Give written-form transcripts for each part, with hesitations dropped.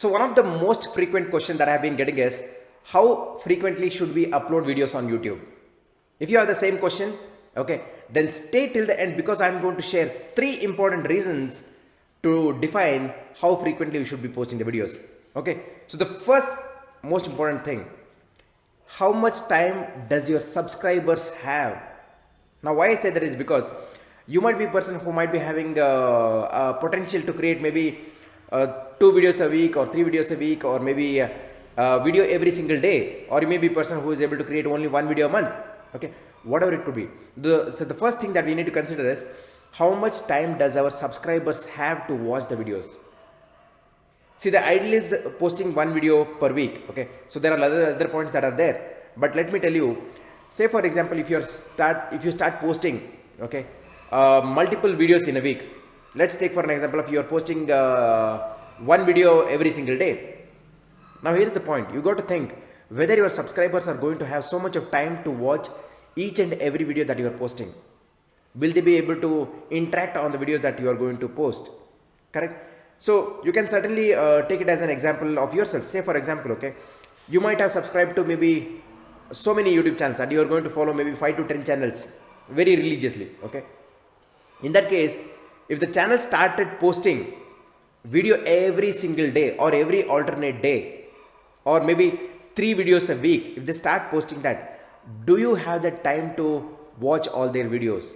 So one of the most frequent questions that I have been getting is, how frequently should we upload videos on YouTube? If you have the same question, okay, then stay till the end, because I'm going to share 3 important reasons to define how frequently we should be posting the videos. Okay, so the first most important thing, how much time does your subscribers have? Now why I say that is because you might be a person who might be having a potential to create maybe 2 videos a week or 3 videos a week, or maybe a video every single day, or you may be a person who is able to create only 1 video a month. Okay, whatever it could be. So the first thing that we need to consider is, how much time does our subscribers have to watch the videos? See, the ideal is posting 1 video per week. Okay, so there are other points that are there, but let me tell you, say for example, if you start posting, okay, multiple videos in a week. Let's take for an example of you are posting 1 video every single day. Now here's the point, you got to think whether your subscribers are going to have so much of time to watch each and every video that you are posting. Will they be able to interact on the videos that you are going to post? Correct? So you can certainly take it as an example of yourself. Say for example, okay, you might have subscribed to maybe so many YouTube channels, and you are going to follow maybe 5 to 10 channels very religiously. Okay, in that case, if the channel started posting video every single day or every alternate day, or maybe 3 videos a week, if they start posting that, do you have the time to watch all their videos?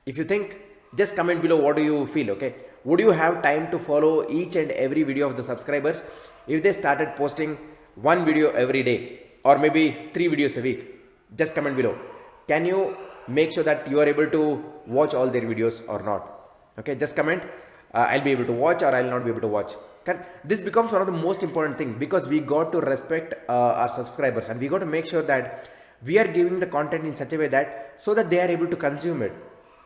If you think, just comment below what do you feel. Okay, would you have time to follow each and every video of the subscribers if they started posting 1 video every day, or maybe 3 videos a week? Just comment below. Can you make sure that you are able to watch all their videos or not? Okay, just comment, I'll be able to watch, or I'll not be able to watch. This becomes one of the most important thing, because we got to respect our subscribers, and we got to make sure that we are giving the content in such a way that so that they are able to consume it.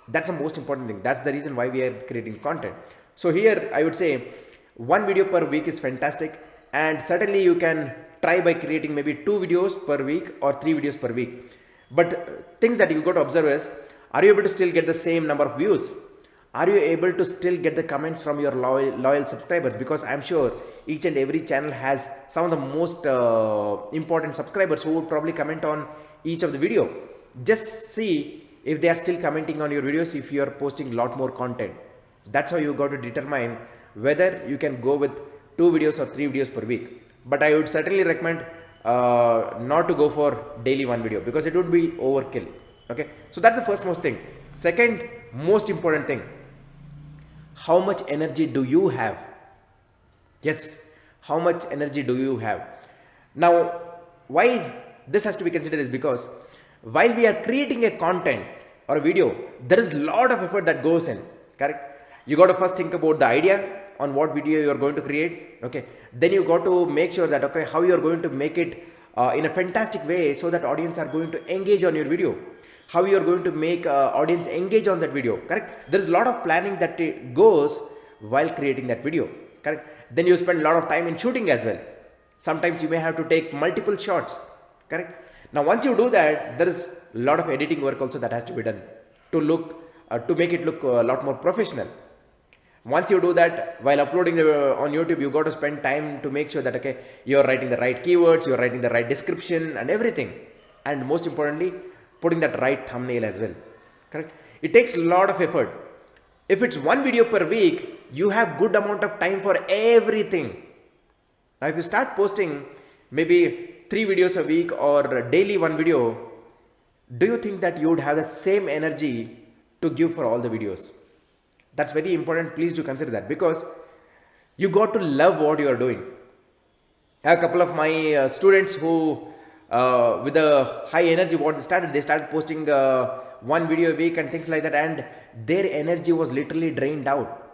That's the most important thing. That's the reason why we are creating content. So here I would say 1 video per week is fantastic, and certainly you can try by creating maybe 2 videos per week or 3 videos per week. But things that you got to observe is, are you able to still get the same number of views? Are you able to still get the comments from your loyal subscribers? Because I'm sure each and every channel has some of the most important subscribers who would probably comment on each of the video. Just see if they are still commenting on your videos if you are posting a lot more content. That's how you got to determine whether you can go with 2 videos or 3 videos per week. But I would certainly recommend not to go for daily 1 video, because it would be overkill. Okay, so that's the first most thing. Second most important thing, how much energy do you have? Yes, how much energy do you have? Now why this has to be considered is because while we are creating a content or a video, there is a lot of effort that goes in. Correct? You got to first think about the idea on what video you are going to create. Okay, then you got to make sure that, okay, how you are going to make it in a fantastic way so that audience are going to engage on your video, how you are going to make audience engage on that video. Correct? There is a lot of planning that it goes while creating that video. Correct? Then you spend a lot of time in shooting as well. Sometimes you may have to take multiple shots. Correct? Now once you do that, there is a lot of editing work also that has to be done to make it look a lot more professional. Once you do that, while uploading on YouTube, you got to spend time to make sure that, okay, you're writing the right keywords, you're writing the right description and everything, and most importantly, putting that right thumbnail as well. Correct? It takes a lot of effort. If it's 1 video per week, you have good amount of time for everything. Now if you start posting maybe 3 videos a week or daily 1 video, do you think that you would have the same energy to give for all the videos? That's very important. Please do consider that, because you got to love what you are doing. I have a couple of my students who with a high energy what they started posting 1 video a week and things like that, and their energy was literally drained out,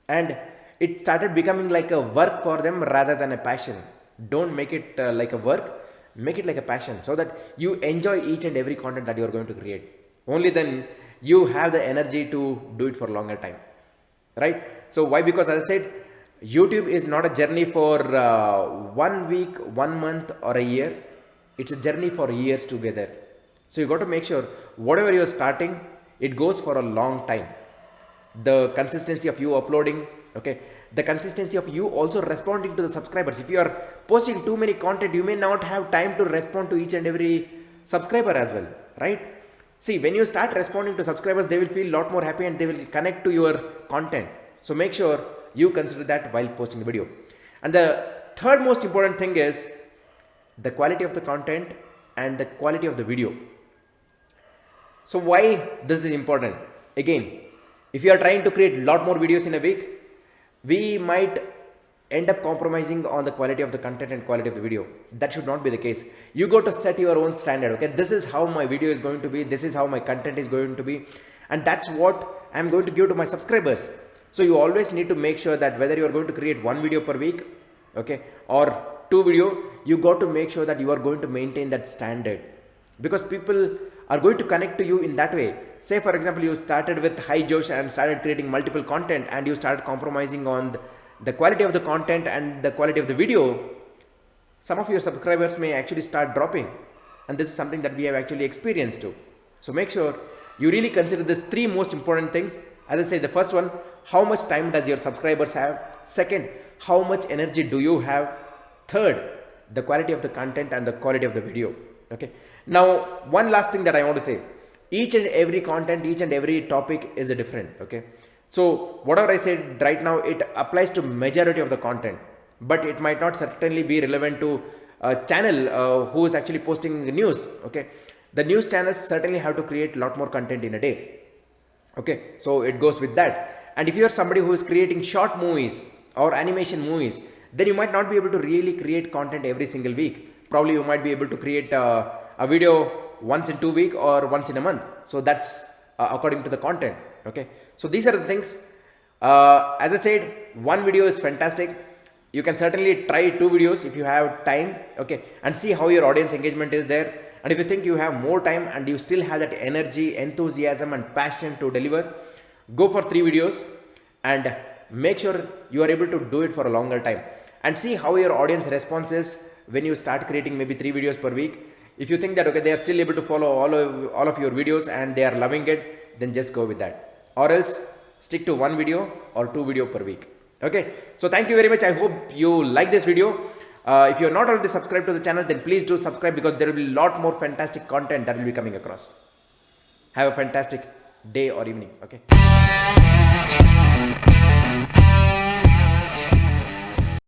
and it started becoming like a work for them rather than a passion. Don't make it like a work, make it like a passion, so that you enjoy each and every content that you are going to create. Only then you have the energy to do it for a longer time, right? So why? Because as I said, YouTube is not a journey for 1 week, 1 month or a year. It's a journey for years together. So you got to make sure whatever you're starting, it goes for a long time. The consistency of you uploading, Okay, the consistency of you also responding to the subscribers. If you are posting too many content, you may not have time to respond to each and every subscriber as well, right? See, when you start responding to subscribers, they will feel a lot more happy and they will connect to your content. So make sure you consider that while posting a video. And the third most important thing is the quality of the content and the quality of the video. So why this is important? Again, if you are trying to create a lot more videos in a week, we might end up compromising on the quality of the content and quality of the video. That should not be the case. You got to set your own standard. Okay, this is how my video is going to be, this is how my content is going to be, and that's what I'm going to give to my subscribers. So you always need to make sure that whether you are going to create one video per week, okay, or two video, you got to make sure that you are going to maintain that standard, because people are going to connect to you in that way. Say for example, you started with high josh and started creating multiple content, and you started compromising on the quality of the content and the quality of the video. Some of your subscribers may actually start dropping, and this is something that we have actually experienced too. So make sure you really consider these three most important things. As I say, the first one, how much time does your subscribers have? Second, how much energy do you have? Third, the quality of the content and the quality of the video. Okay, now one last thing that I want to say, each and every content, each and every topic is a different. Okay, so whatever I said right now, it applies to majority of the content, but it might not certainly be relevant to a channel who is actually posting news. Okay, the news channels certainly have to create a lot more content in a day. Okay, so it goes with that. And if you are somebody who is creating short movies or animation movies, then you might not be able to really create content every single week. Probably you might be able to create a video once in 2 weeks or once in a month. So that's according to the content. Okay, so these are the things. As I said, one video is fantastic. You can certainly try 2 videos if you have time. Okay, and see how your audience engagement is there. And if you think you have more time and you still have that energy, enthusiasm and passion to deliver, go for 3 videos and make sure you are able to do it for a longer time, and see how your audience response is when you start creating maybe 3 videos per week. If you think that okay, they are still able to follow all of your videos and they are loving it, then just go with that, or else stick to 1 video or 2 video per week. Okay, so thank you very much. I hope you like this video. If you are not already subscribed to the channel, then please do subscribe, because there will be a lot more fantastic content that will be coming across. Have a fantastic day or evening. Okay.